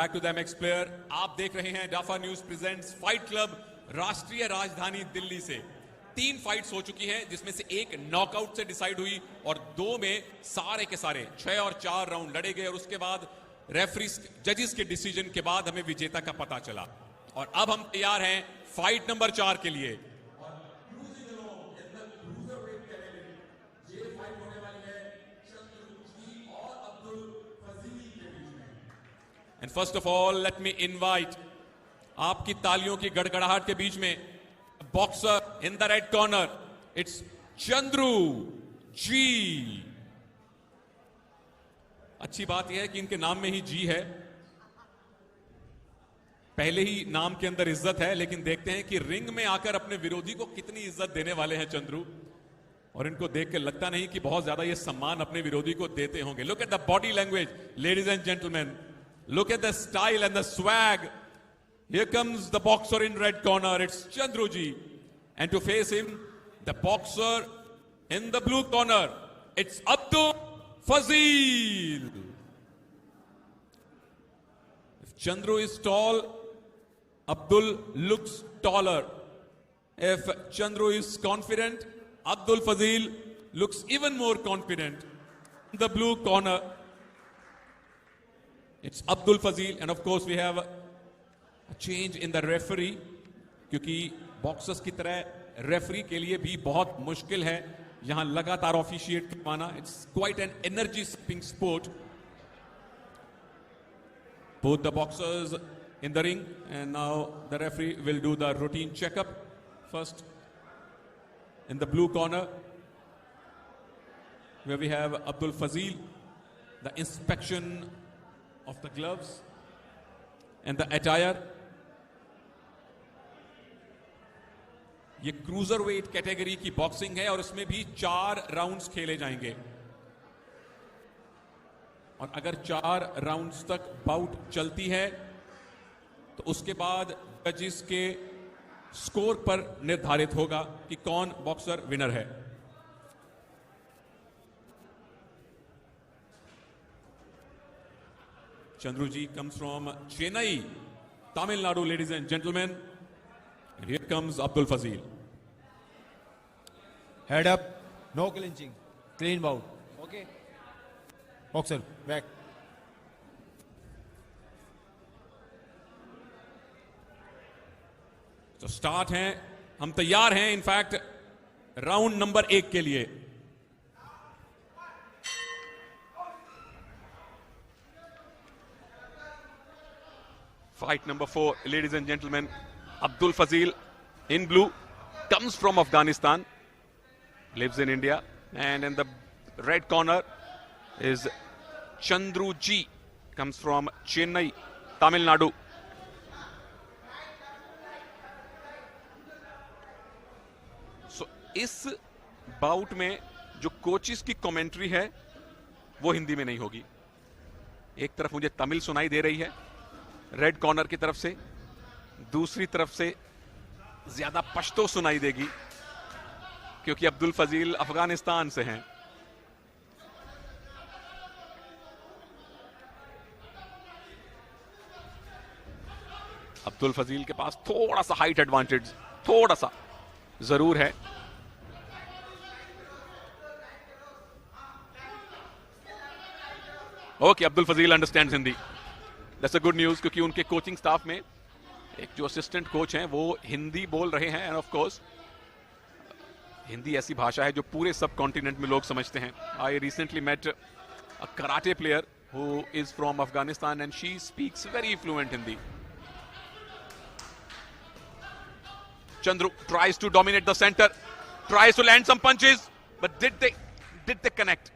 Back to the MX Player. आप देख रहे हैं Dafa news presents fight club राष्ट्रीय राजधानी दिल्ली से। 3 फाइट्स हो चुकी हैं जिसमें से एक नॉकआउट से डिसाइड हुई और 2 में सारे के सारे 6 और 4 राउंड लड़े गए और उसके बाद रेफरी जजेस के डिसीजन के बाद हमें विजेता का पता चला। और अब हम तैयार हैं फाइट नंबर 4 के लिए। And first of all, let me invite आपकी तालियों की गड़गड़ाहट के बीच में boxer in the red corner, it's Chandru ji. अच्छी बात यह है कि इनके नाम में ही जी है, पहले ही नाम के अंदर इज्जत है, लेकिन देखते हैं कि रिंग में आकर अपने विरोधी को कितनी इज्जत देने वाले हैं चंद्रू। और इनको देख के लगता नहीं कि बहुत ज्यादा ये सम्मान अपने विरोधी को देते होंगे। Look at the body language, ladies and gentleman. Look at the style and the swag. Here comes the boxer in red corner. It's Chandruji. And to face him, the boxer in the blue corner. It's Abdul Fazil. If Chandru is tall, Abdul looks taller. If Chandru is confident, Abdul Fazil looks even more confident. In the blue corner, it's Abdul Fazil, and of course we have a change in the referee, क्योंकि boxers की तरह referee के लिए भी बहुत मुश्किल है यहां लगातार ऑफिशिएट करवाना। It's quite an energy shopping sport. Both the boxers in the ring, and now the referee will do the routine checkup. First, in the blue corner, where we have Abdul Fazil, the inspection of the gloves and the attire. ये cruiser weight category की boxing है और इसमें भी 4 rounds खेले जाएंगे। और अगर 4 राउंड्स तक बाउट चलती है तो उसके बाद जजेस के स्कोर पर निर्धारित होगा कि कौन बॉक्सर विनर है। Chandruji comes from Chennai, Tamil Nadu, ladies and gentlemen. And here comes Abdul Fazil. Head up, no clinching, clean bout. Okay. Boxer, back. तो स्टार्ट हैं, हम तैयार हैं इनफैक्ट राउंड नंबर 1 के लिए। Fight number 4, ladies and gentlemen. Abdul Fazil in blue comes from Afghanistan, lives in India, and in the red corner is Chandru Ji, comes from Chennai, Tamil Nadu. So इस bought में जो coaches की commentary है वो हिंदी में नहीं होगी। एक तरफ मुझे तमिल सुनाई दे रही है रेड कॉर्नर की तरफ से, दूसरी तरफ से ज्यादा पश्तो सुनाई देगी क्योंकि अब्दुल फजील अफगानिस्तान से हैं। अब्दुल फजील के पास थोड़ा सा हाइट एडवांटेज थोड़ा सा जरूर है। Okay, Abdul Fazil understands Hindi. That's a good news, क्योंकि उनके कोचिंग स्टाफ में एक जो असिस्टेंट कोच हैं वो हिंदी बोल रहे हैं। एंड ऑफ कोर्स हिंदी ऐसी भाषा है जो पूरे सब कॉन्टिनेंट में लोग समझते हैं। I recently met a karate player who is from Afghanistan and she speaks very fluent Hindi. Chandru tries to dominate the center, tries to land some punches, but did they connect?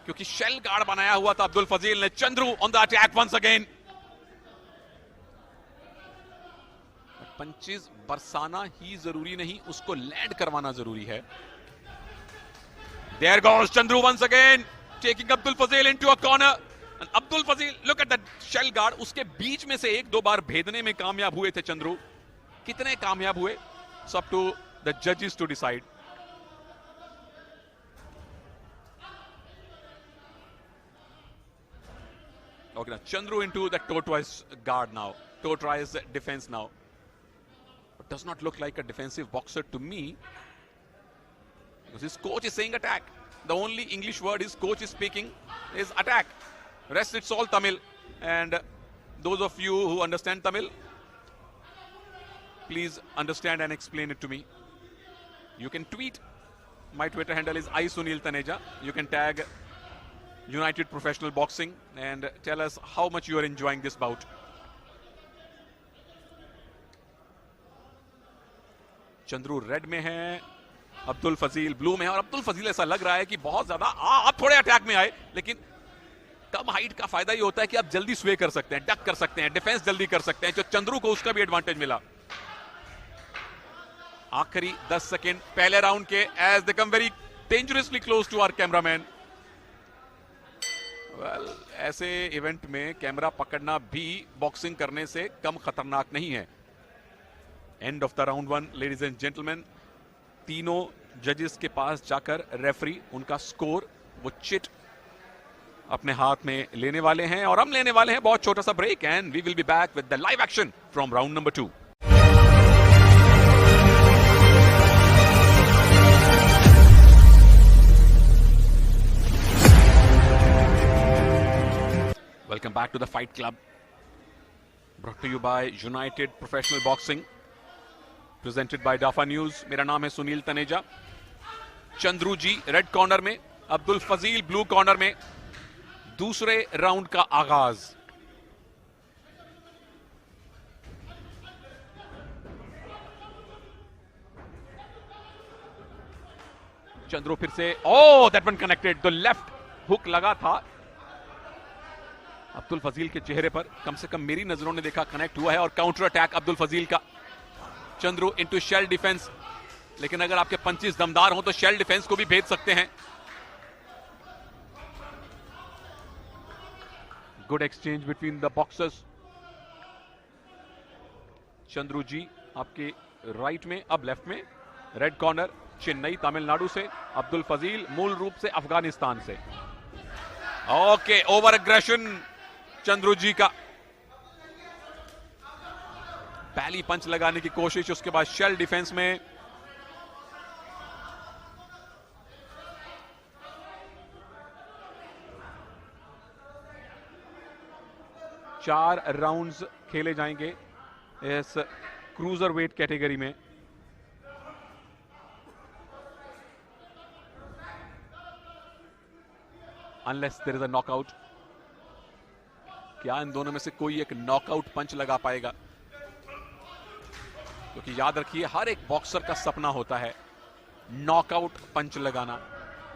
क्योंकि शेल गार्ड बनाया हुआ था अब्दुल फजील ने। Chandru on the attack once again. Punches बरसाना ही जरूरी नहीं, उसको लैंड करवाना जरूरी है। There goes Chandru once again, taking Abdul Fazil into a corner. And Abdul Fazil, look at that shell guard. उसके बीच में से 1-2 बार भेदने में कामयाब हुए थे चंद्रू। कितने कामयाब हुए, it's up to the judges to decide. Okay, now Chandru into the tortoise guard now. Tortoise defense now. But does not look like a defensive boxer to me. Because his coach is saying attack. The only English word his coach is speaking is attack. Rest it's all Tamil. And those of you who understand Tamil, please understand and explain it to me. You can tweet. My Twitter handle is iSunil Taneja. You can tag United Professional Boxing and tell us how much you are enjoying this bout. Chandru red में है, Abdul Fazil blue में है, और अब्दुल फजील ऐसा लग रहा है कि बहुत ज्यादा आप थोड़े अटैक में आए, लेकिन कम हाइट का फायदा ये होता है कि आप जल्दी स्वे कर सकते हैं, डक कर सकते हैं, डिफेंस जल्दी कर सकते हैं, जो चंद्रू को उसका भी एडवांटेज मिला। आखिरी 10 सेकेंड पहले राउंड के as they come very dangerously close to our cameraman. Well, ऐसे इवेंट में कैमरा पकड़ना भी बॉक्सिंग करने से कम खतरनाक नहीं है। End of the round 1 ladies and gentlemen, तीनों जजेस के पास जाकर रेफरी उनका स्कोर, वो चिट अपने हाथ में लेने वाले हैं, और हम लेने वाले हैं बहुत छोटा सा break, and we will be back with the live action from round number 2। Welcome back to the Fight Club, brought to you by United Professional Boxing, presented by Dafa News। मेरा नाम है सुनील तनेजा। चंद्रू जी रेड कॉर्नर में, Abdul Fazil blue corner में। दूसरे round का आगाज। चंद्रू फिर से, oh that one connected, the left hook लगा था अब्दुल फजील के चेहरे पर, कम से कम मेरी नजरों ने देखा कनेक्ट हुआ है, और काउंटर अटैक अब्दुल फजील का। चंद्रू इनटू शेल डिफेंस, लेकिन अगर आपके पंचेस दमदार हो तो शेल डिफेंस को भी भेज सकते हैं। Good exchange between the boxers. Chandru ji आपके राइट में, अब लेफ्ट में। रेड कॉर्नर चेन्नई तमिलनाडु से, अब्दुल फजील मूल रूप से अफगानिस्तान से। ओके, ओवर एग्रेशन चंद्रू जी का। पहली पंच लगाने की कोशिश, उसके बाद शेल डिफेंस में। चार राउंड्स खेले जाएंगे इस क्रूजर वेट कैटेगरी में। Unless there is a knockout. क्या इन दोनों में से कोई एक नॉकआउट पंच लगा पाएगा? क्योंकि याद रखिए, हर एक बॉक्सर का सपना होता है नॉकआउट पंच लगाना।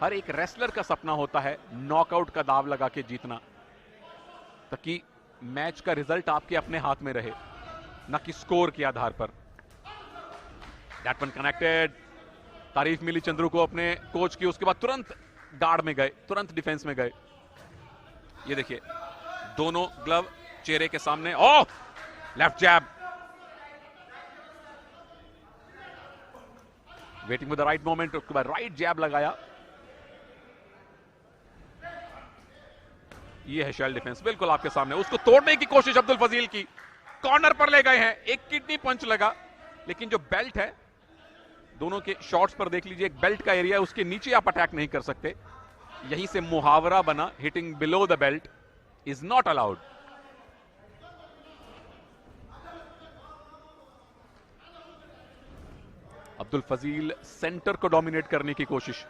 हर एक रेसलर का सपना होता है नॉकआउट का दाव लगा के जीतना, ताकि मैच का रिजल्ट आपके अपने हाथ में रहे, ना कि स्कोर के आधार पर। That one connected. तारीफ मिली चंद्रू को अपने कोच की, उसके बाद तुरंत गार्ड में गए, तुरंत डिफेंस में गए। ये देखिए, दोनों ग्लव चेहरे के सामने। Oh, left jab, waiting with the right moment, उसके बाद राइट जैब लगाया। ये है शेल डिफेंस, बिल्कुल आपके सामने। उसको तोड़ने की कोशिश अब्दुल फजील की, कॉर्नर पर ले गए हैं, एक किडनी पंच लगा, लेकिन जो बेल्ट है, दोनों के शॉट्स पर देख लीजिए, एक बेल्ट का एरिया है, उसके नीचे आप अटैक नहीं कर सकते। यहीं से मुहावरा बना, hitting below the belt is not allowed. Abdul Fazil centre को डोमिनेट करने की कोशिश।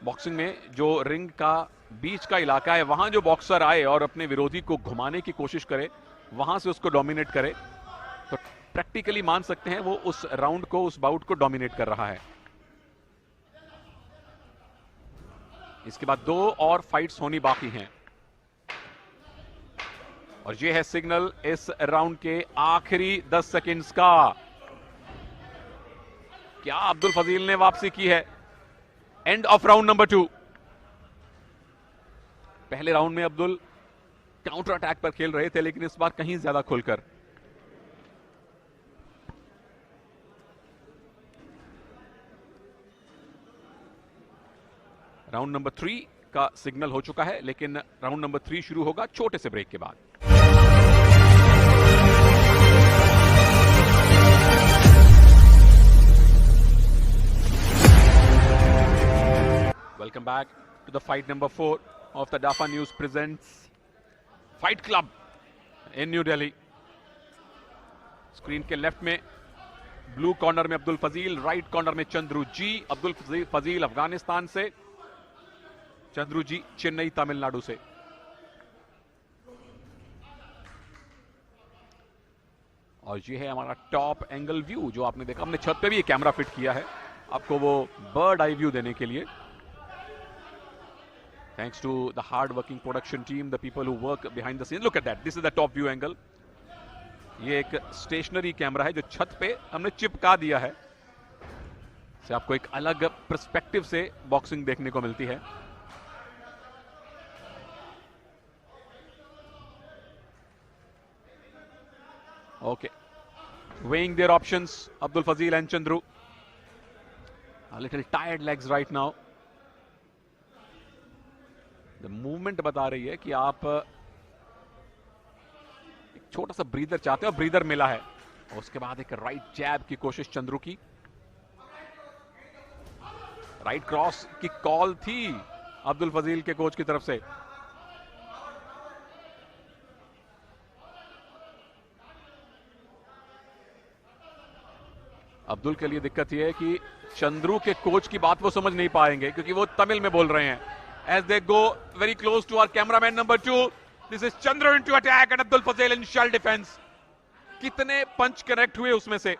बॉक्सिंग में जो रिंग का बीच का इलाका है, वहां जो बॉक्सर आए और अपने विरोधी को घुमाने की कोशिश करे, वहां से उसको डोमिनेट करे, तो प्रैक्टिकली मान सकते हैं वो उस राउंड को, उस बाउट को डोमिनेट कर रहा है। इसके बाद 2 और फाइट्स होनी बाकी हैं, और ये है सिग्नल इस राउंड के आखिरी 10 सेकंड्स का। क्या अब्दुल फजील ने वापसी की है? End of round number 2। पहले राउंड में अब्दुल काउंटर अटैक पर खेल रहे थे, लेकिन इस बार कहीं ज्यादा खुलकर। राउंड नंबर 3 का सिग्नल हो चुका है, लेकिन राउंड नंबर 3 शुरू होगा छोटे से ब्रेक के बाद। Welcome back to the fight number 4 of the Dafa news presents fight club in New Delhi. Screen के लेफ्ट में ब्लू कॉर्नर में अब्दुल फजील, राइट कॉर्नर में चंद्रू जी। अब्दुल फजील अफगानिस्तान से, चंद्रू जी चेन्नई तमिलनाडु से। और ये है हमारा टॉप एंगल व्यू जो आपने देखा। हमने छत पे भी ये कैमरा फिट किया है आपको वो बर्ड आई व्यू देने के लिए। Thanks to the hard working production team, the people who work behind the scene. Look at that, this is the top view angle. ये एक स्टेशनरी कैमरा है जो छत पे हमने चिपका दिया है, से आपको एक अलग पर्सपेक्टिव से बॉक्सिंग देखने को मिलती है। Okay, weighing their options, Abdul Fazil and Chandru. A little tired legs right now. The movement बता रही है कि आप एक छोटा सा ब्रीदर चाहते हो, ब्रीदर मिला है। और उसके बाद एक राइट जैब की कोशिश चंद्रू की। राइट क्रॉस की कॉल थी अब्दुल फजील के कोच की तरफ से। अब्दुल के लिए दिक्कत यह है कि चंद्रू के कोच की बात वो समझ नहीं पाएंगे क्योंकि वो तमिल में बोल रहे हैं। As they go very close to our cameraman number 2, this is Chandru into attack and Abdul Fazil in shell defence. कितने पंच कनेक्ट हुए उसमें से।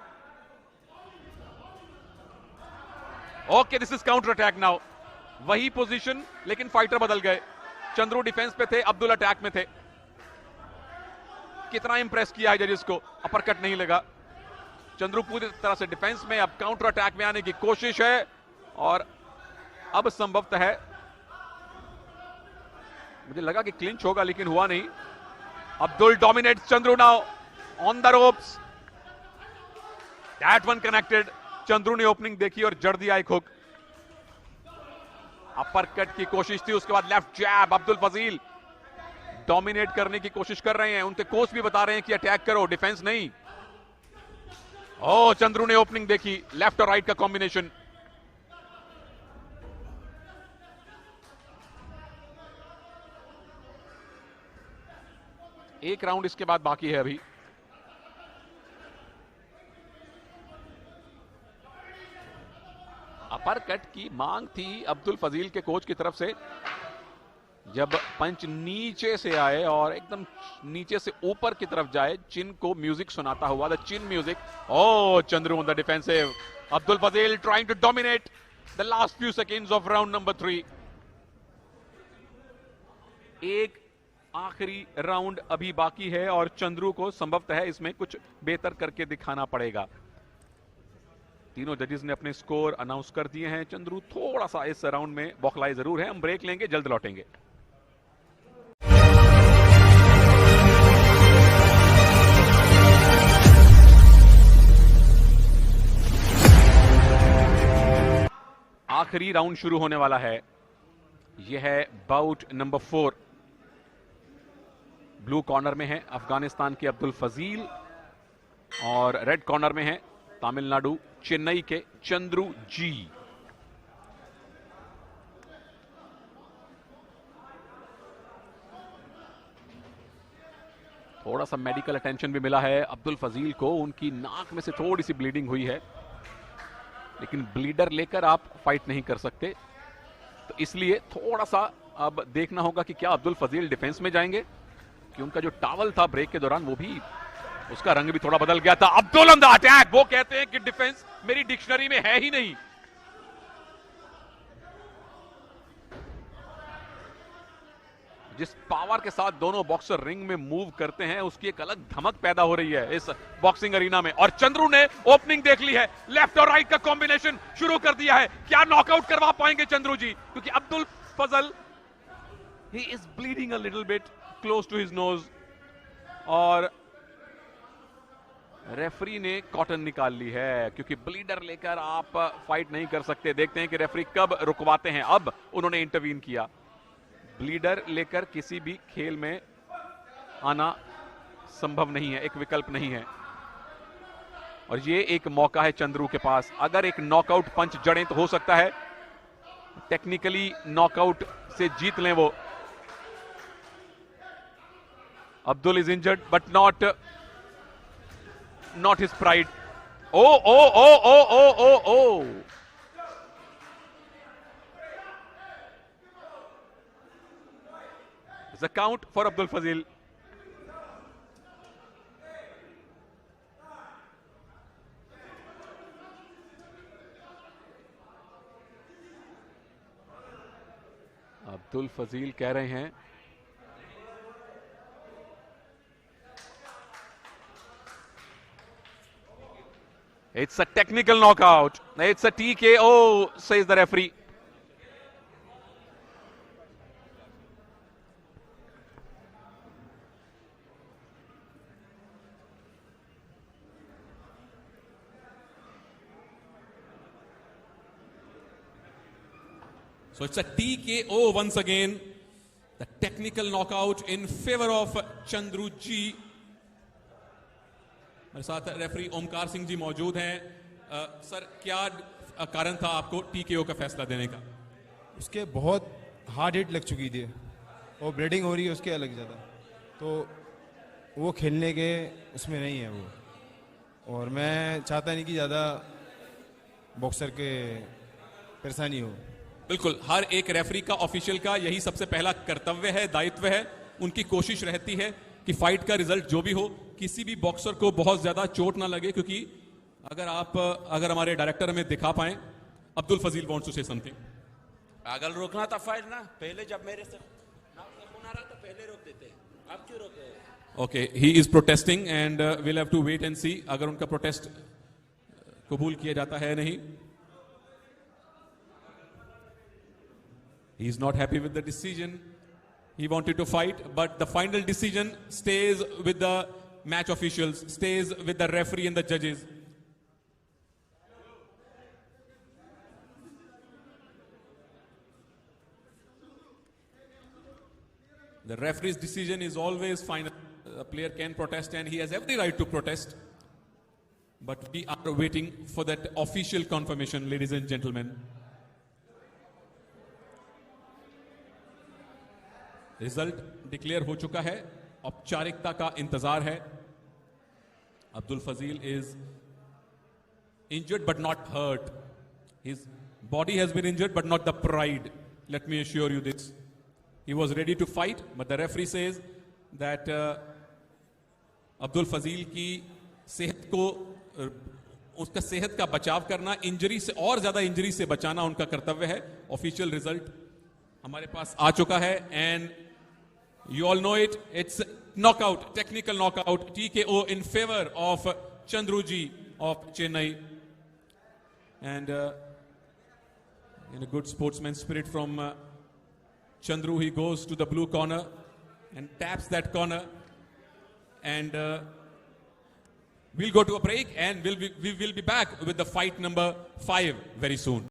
Okay, this is counter attack now. वही पोजीशन लेकिन फाइटर बदल गए। चंद्रू डिफेंस पे थे, अब्दुल अटैक में थे। कितना इंप्रेस किया है जजेस को, अपरकट नहीं लगा। चंद्रू पूरी तरह से डिफेंस में, अब काउंटर अटैक में आने की कोशिश है और अब संभवतः है, मुझे लगा कि क्लिंच होगा लेकिन हुआ नहीं। Abdul dominates Chandru now on the ropes. That one connected. Chandru ने ओपनिंग देखी और जड़ दिया एक हुक। अपरकट की कोशिश थी, उसके बाद लेफ्ट जैब। अब्दुल फजील डोमिनेट करने की कोशिश कर रहे हैं, उनके कोच भी बता रहे हैं कि अटैक करो, डिफेंस नहीं। चंद्रू ने ओपनिंग देखी, लेफ्ट और राइट का कॉम्बिनेशन। एक राउंड इसके बाद बाकी है अभी। अपरकट की मांग थी अब्दुल फजील के कोच की तरफ से। जब पंच नीचे से आए और एकदम नीचे से ऊपर की तरफ जाए, चिन को म्यूजिक सुनाता हुआ, the chin music. Chandru on the defensive. Abdul Fazil trying to dominate the last few seconds of round number 3। एक आखिरी राउंड अभी बाकी है और चंद्रू को संभवतः इसमें कुछ बेहतर करके दिखाना पड़ेगा। तीनों जजेस ने अपने स्कोर अनाउंस कर दिए हैं। चंद्रू थोड़ा सा इस राउंड में बौखलाए जरूर है। हम ब्रेक लेंगे, जल्द लौटेंगे। आखिरी राउंड शुरू होने वाला है। यह है बाउट नंबर 4। ब्लू कॉर्नर में है अफगानिस्तान के अब्दुल फजील और रेड कॉर्नर में है तमिलनाडु चेन्नई के चंद्रू जी। थोड़ा सा मेडिकल अटेंशन भी मिला है अब्दुल फजील को। उनकी नाक में से थोड़ी सी ब्लीडिंग हुई है, लेकिन ब्लीडर लेकर आप फाइट नहीं कर सकते, तो इसलिए थोड़ा सा अब देखना होगा कि क्या अब्दुल फजील डिफेंस में जाएंगे, कि उनका जो टॉवल था ब्रेक के दौरान वो भी, उसका रंग भी थोड़ा बदल गया था। Abdul on the attack. वो कहते हैं कि डिफेंस मेरी डिक्शनरी में है ही नहीं। जिस पावर के साथ दोनों बॉक्सर रिंग में मूव करते हैं उसकी एक अलग धमक पैदा हो रही है इस बॉक्सिंग अरीना में। और चंद्रू ने ओपनिंग देख ली है, लेफ्ट और राइट का कॉम्बिनेशन शुरू कर दिया है। क्या नॉकआउट करवा पाएंगे चंद्रू जी, क्योंकि Abdul Fazal he is bleeding a little bit close to his nose और रेफरी ने कॉटन निकाल ली है, क्योंकि ब्लीडर लेकर आप फाइट नहीं कर सकते। देखते हैं कि रेफरी कब रुकवाते हैं। अब उन्होंने इंटरवीन किया। ब्लीडर लेकर किसी भी खेल में आना संभव नहीं है, एक विकल्प नहीं है। और ये एक मौका है चंद्रू के पास, अगर एक नॉकआउट पंच जड़ें तो हो सकता है टेक्निकली नॉकआउट से जीत लें वो। Abdul is injured but not his pride. Oh oh oh oh oh oh oh the count for Abdul Fazil. Abdul Fazil कह रहे हैं it's a technical knockout, it's a TKO, says the referee. So it's a TKO once again. The technical knockout in favor of Chandru जी। मेरे साथ referee Omkar Singh ji मौजूद हैं। Sir, क्या कारण था आपको टीकेओ का फैसला देने का? उसके बहुत हार्ड हिट लग चुकी थी और ब्लीडिंग हो रही है उसके अलग ज़्यादा, तो वो खेलने के उसमें नहीं है वो। और मैं चाहता नहीं कि ज़्यादा बॉक्सर के परेशानी हो। बिल्कुल, हर एक रेफरी का, ऑफिशियल का यही सबसे पहला कर्तव्य है, दायित्व है। उनकी कोशिश रहती है कि फाइट का रिजल्ट जो भी हो, किसी भी बॉक्सर को बहुत ज्यादा चोट ना लगे। क्योंकि अगर हमारे डायरेक्टर हमें दिखा पाए, Abdul Fazil wants to say something. अगर रोकना था फाइट ना, पहले जब मेरे से खून आ रहा था पहले रोक देते, आप क्यों रोक रहे हो? Okay, he is protesting and will have to wait and see अगर उनका प्रोटेस्ट कबूल किया जाता है नहीं। He is not happy with the decision. He wanted to fight, but the final decision stays with the match officials, stays with the referee and the judges. The referee's decision is always final. A player can protest and he has every right to protest. But we are waiting for that official confirmation, ladies and gentlemen. Result declare हो चुका है, औपचारिकता का इंतजार है। Abdul Fazil is injured but not hurt. His body has been injured but not the pride. Let me assure you this. He was ready to fight but the referee says that Abdul Fazil की सेहत को, उसका सेहत का बचाव करना, इंजरी से और ज्यादा इंजरी से बचाना उनका कर्तव्य है। ऑफिशियल रिजल्ट हमारे पास आ चुका है and you all know it, it's knockout, technical knockout, TKO in favor of Chandru ji of Chennai. And in a good sportsman spirit from Chandru, he goes to the blue corner and taps that corner. And we'll go to a break and we will be back with the fight number 5 very soon.